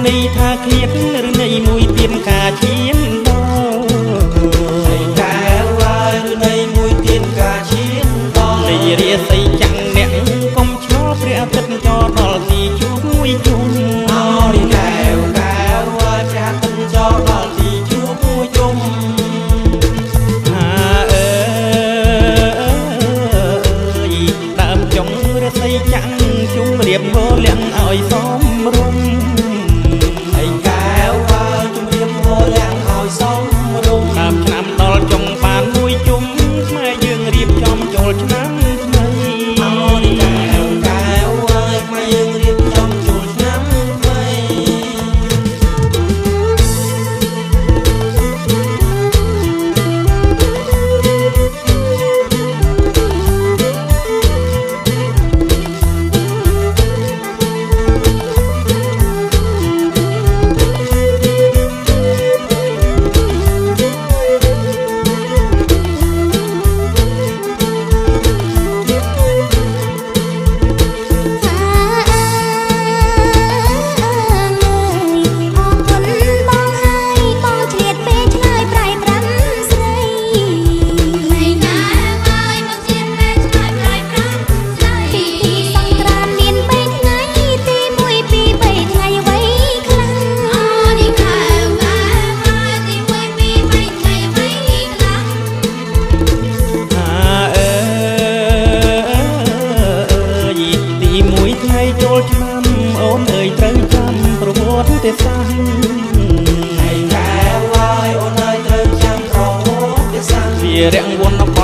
នេះថាឃ្លាតឬន័យមួយទៀតការឈានដល់ហើយកែវហើយឬន័យមួយទៀតការឈានដល់នៃរាសីចាំងអ្នកកុំឆ្លោព្រះអាទិត្យចរដល់ទីជួបមួយជុំអោយកែវកែវហើយព្រះអាទិត្យចរដល់ទីជួបមួយជុំដើមចុងរាសីចាំងជុំរៀបហូរលៀងឲ្យសមរម្យហើយកែវហើយជុំរៀបហូរលៀងឲ្យសមរម្យតាមឆ្នាំដល់ចុងបានមួយជុំខ្មែរយើងរៀបចំចូលឆ្នាំថ្មីអូយកែវកែវហើយខ្មែរយើងរៀបចំចូលឆ្នាំថ្មីចូលឆ្នាំអូនអើយត្រូវចាំប្រវត្តិទេសាស្ត្រហើយកែវហើយអូនអើយត្រូវចាំប្រវត្តិសាស្ត្រវារាំងវណ្ណប